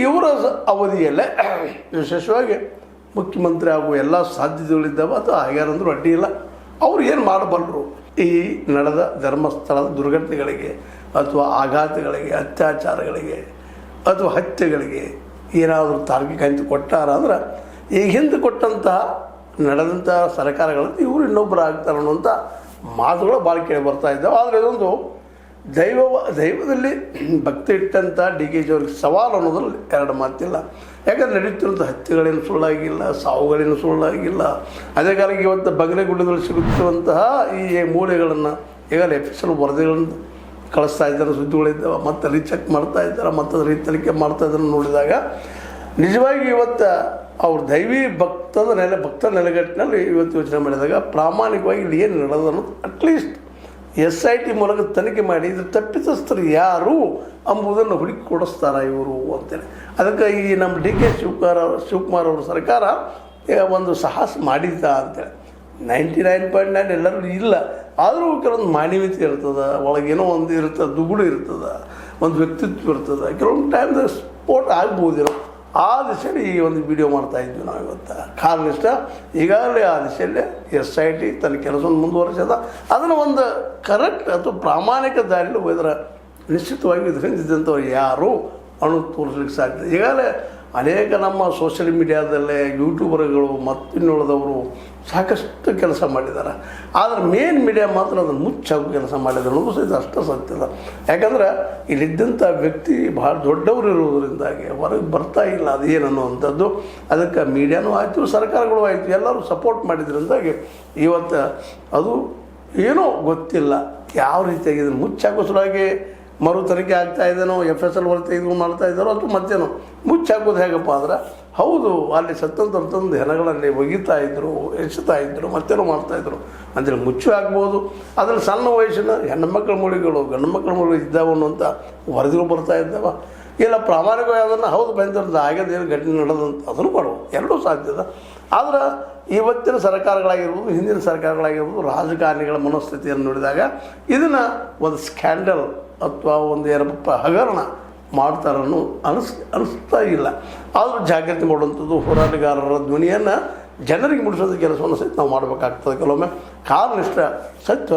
ಇವರ ಅವಧಿಯಲ್ಲೇ ವಿಶೇಷವಾಗಿ ಮುಖ್ಯಮಂತ್ರಿ ಆಗುವ ಎಲ್ಲ ಸಾಧ್ಯತೆಗಳಿದ್ದಾವೆ. ಅದು ಆಗ್ಯಾರಂದ್ರೂ ಅಡ್ಡಿ ಇಲ್ಲ. ಅವ್ರು ಏನು ಮಾಡಬಲ್ಲರು? ಈ ನಡೆದ ಧರ್ಮಸ್ಥಳದ ದುರ್ಘಟನೆಗಳಿಗೆ ಅಥವಾ ಆಘಾತಗಳಿಗೆ, ಅತ್ಯಾಚಾರಗಳಿಗೆ ಅಥವಾ ಹತ್ಯೆಗಳಿಗೆ ಏನಾದರೂ ತಾರ್ಕಿಕ ಅಂತ್ಯ ಕೊಟ್ಟಾರ ಅಂದ್ರೆ ಈಗ ಹಿಂದೆ ಕೊಟ್ಟಂತಹ ನಡೆದಂಥ ಸರ್ಕಾರಗಳಲ್ಲಿ ಇವರು ಇನ್ನೊಬ್ಬರು ಆಗ್ತಾರೆ ಅನ್ನುವಂಥ ಮಾತುಗಳು ಭಾಳ ಕೇಳಿ ಬರ್ತಾ ಇದ್ದಾವೆ. ಆದರೆ ಇದೊಂದು ದೈವದಲ್ಲಿ ಭಕ್ತಿ ಇಟ್ಟಂಥ ಡಿ ಕೆ ಜಿಯವ್ರಿಗೆ ಸವಾಲು ಅನ್ನೋದ್ರಲ್ಲಿ ಎರಡು ಮಾತಿಲ್ಲ. ಯಾಕಂದರೆ ನಡೀತಿರುವಂಥ ಹತ್ಯೆಗಳೇನು ಸುಳ್ಳಾಗಿಲ್ಲ, ಸಾವುಗಳೇನು ಸುಳ್ಳಾಗಿಲ್ಲ. ಅದೇ ಕಾಲಕ್ಕೆ ಇವತ್ತು ಬಂಗಲೆಗುಡ್ಡದಲ್ಲಿ ಸಿಗುತ್ತಿರುವಂತಹ ಈ ಮೂಳೆಗಳನ್ನು ಈಗಾಗಲೇ ಎಫಿಷಿಯಲ್ ವರದಿಗಳನ್ನು ಕಳಿಸ್ತಾ ಇದ್ದಾರೆ, ಸುದ್ದಿಗಳಿದ್ದಾವೆ. ಮತ್ತು ರೀಚೆಕ್ ಮಾಡ್ತಾ ಇದ್ದಾರೆ, ಮತ್ತು ರೀತಲಿಕೆ ಮಾಡ್ತಾ ಇದ್ದಾರೆ. ನೋಡಿದಾಗ ನಿಜವಾಗಿ ಇವತ್ತು ಅವ್ರ ದೈವಿ ಭಕ್ತ ನೆಲೆಗಟ್ಟಿನಲ್ಲಿ ಇವತ್ತು ಯೋಚನೆ ಮಾಡಿದಾಗ ಪ್ರಾಮಾಣಿಕವಾಗಿ ಇಲ್ಲಿ ಏನು ನಡೆದು ಅನ್ನೋದು ಅಟ್ಲೀಸ್ಟ್ SIT ಮೂಲಕ ತನಿಖೆ ಮಾಡಿ ಇದ್ರ ತಪ್ಪಿತಸ್ಥರು ಯಾರು ಎಂಬುದನ್ನು ಹುಡುಕಿ ಕೊಡಿಸ್ತಾರ ಇವರು ಅಂತೇಳಿ. ಅದಕ್ಕೆ ಈ ನಮ್ಮ ಡಿ ಕೆ ಶಿವಕುಮಾರ್ ಅವ್ರ ಸರ್ಕಾರ ಒಂದು ಸಾಹಸ ಮಾಡಿದ್ದ ಅಂತೇಳಿ 99.9 ಎಲ್ಲರೂ ಇಲ್ಲ. ಆದರೂ ಕೆಲವೊಂದು ಮಾನವೀಯತೆ ಇರ್ತದೆ, ಒಳಗೇನೋ ಒಂದು ಇರ್ತದೆ, ದುಗುಡು ಇರ್ತದೆ, ಒಂದು ವ್ಯಕ್ತಿತ್ವ ಇರ್ತದೆ. ಕೆಲವೊಂದು ಟೈಮ್ದಾಗ ಸ್ಫೋಟ ಆಗ್ಬೋದಿಲ್ಲ. ಆ ದಿಶೆಯಲ್ಲಿ ಈ ಒಂದು ವಿಡಿಯೋ ಮಾಡ್ತಾಯಿದ್ವಿ ನಾವು ಇವತ್ತು. ಕಾರಣ ಇಷ್ಟ ಈಗಾಗಲೇ ಆ ದಿಶೆಯಲ್ಲೇ SIT ತನ್ನ ಕೆಲಸವನ್ನು ಮುಂದುವರಿಸದ ಅದನ್ನು ಒಂದು ಕರೆಕ್ಟ್ ಅಥವಾ ಪ್ರಾಮಾಣಿಕ ದಾರಿಯಲ್ಲಿ ಹೋದ್ರೆ ನಿಶ್ಚಿತವಾಗಿ ಇದರಿಂದಿದ್ದಂಥವ್ರು ಯಾರು ಅನ್ನೋದು ತೋರಿಸ್ಲಿಕ್ಕೆ ಸಾಧ್ಯ. ಈಗಾಗಲೇ ಅನೇಕ ನಮ್ಮ ಸೋಷಿಯಲ್ ಮೀಡಿಯಾದಲ್ಲೇ ಯೂಟ್ಯೂಬರ್ಗಳು ಮತ್ತು ಇನ್ನುಳಿದವರು ಸಾಕಷ್ಟು ಕೆಲಸ ಮಾಡಿದ್ದಾರೆ. ಆದರೆ ಮೇನ್ ಮೀಡಿಯಾ ಮಾತ್ರ ಅದನ್ನು ಮುಚ್ಚಾಗೋ ಕೆಲಸ ಮಾಡಿದ್ರು ಅನ್ನೋದು ಸಹಿತ ಅಷ್ಟು ಸತ್ಯದ. ಯಾಕಂದ್ರೆ ಇಲ್ಲಿದ್ದಂಥ ವ್ಯಕ್ತಿ ಭಾಳ ದೊಡ್ಡವರು ಇರೋದರಿಂದಾಗಿ ಹೊರಗೆ ಬರ್ತಾ ಇಲ್ಲ ಅದು ಏನನ್ನುವಂಥದ್ದು. ಅದಕ್ಕೆ ಮೀಡಿಯಾನೂ ಆಯಿತು, ಸರ್ಕಾರಗಳು ಆಯಿತು, ಎಲ್ಲರೂ ಸಪೋರ್ಟ್ ಮಾಡಿದ್ರಿಂದಾಗಿ ಇವತ್ತು ಅದು ಏನೋ ಗೊತ್ತಿಲ್ಲ ಯಾವ ರೀತಿಯಾಗಿ ಇದನ್ನು ಮುಚ್ಚಾಕೋ ಸಲುವಾಗಿ ಮರು ತನಿಖೆ ಆಗ್ತಾ ಇದ್ದೇನೋ, FSL ವರದಿ ಇದು ಮಾಡ್ತಾ ಇದ್ದಾರೋ ಅಥವಾ ಮತ್ತೇನೋ ಮುಚ್ಚಾಕೋದು ಹೇಗಪ್ಪ ಅಂದ್ರೆ ಹೌದು ಅಲ್ಲಿ ಸತ್ತಂತವ್ರು ತಂದು ಹೆಣಗಳಲ್ಲಿ ಒಗಿತಾ ಇದ್ದರು, ಎಚ್ಚುತ್ತಾ ಇದ್ದರು, ಮತ್ತೇನೋ ಮಾಡ್ತಾಯಿದ್ರು ಅಂತೇಳಿ ಮುಚ್ಚು ಆಗ್ಬೋದು. ಅದರಲ್ಲಿ ಸಣ್ಣ ವಯಸ್ಸಿನ ಹೆಣ್ಣುಮಕ್ಕಳ ಮೂಳೆಗಳು ಗಂಡು ಮಕ್ಕಳ ಮೂಳೆಗಳು ಇದ್ದಾವೆ ಅನ್ನುವಂಥ ವರದಿಗಳು ಬರ್ತಾ ಇದ್ದಾವೆ. ಇಲ್ಲ ಪ್ರಾಮಾಣಿಕವಾಗಿ ಅದನ್ನು ಹೌದು ಬಂದಿರೋದು ಆಗ್ಯದೇನು ಘಟನೆ ನಡೆದಂತ ಅದನ್ನು ಮಾಡುವ ಎರಡೂ ಸಾಧ್ಯದ. ಆದರೆ ಇವತ್ತಿನ ಸರ್ಕಾರಗಳಾಗಿರ್ಬೋದು, ಹಿಂದಿನ ಸರ್ಕಾರಗಳಾಗಿರ್ಬೋದು, ರಾಜಕಾರಣಿಗಳ ಮನಸ್ಥಿತಿಯನ್ನು ನೋಡಿದಾಗ ಇದನ್ನು ಒಂದು ಸ್ಕ್ಯಾಂಡಲ್ ಅಥವಾ ಒಂದು ಏನಪ್ಪ ಹಗರಣ ಮಾಡ್ತಾರನ್ನು ಅನಿಸ್ತಾ ಇಲ್ಲ. ಆದರೂ ಜಾಗೃತಿ ಮಾಡುವಂಥದ್ದು, ಹೋರಾಟಗಾರರ ಧ್ವನಿಯನ್ನು ಜನರಿಗೆ ಮುಡಿಸೋದು ಕೆಲಸವನ್ನು ಸಹಿತ ನಾವು ಮಾಡಬೇಕಾಗ್ತದೆ. ಕೆಲವೊಮ್ಮೆ ಕಾರಣನಿಷ್ಠ ಸತ್ಯ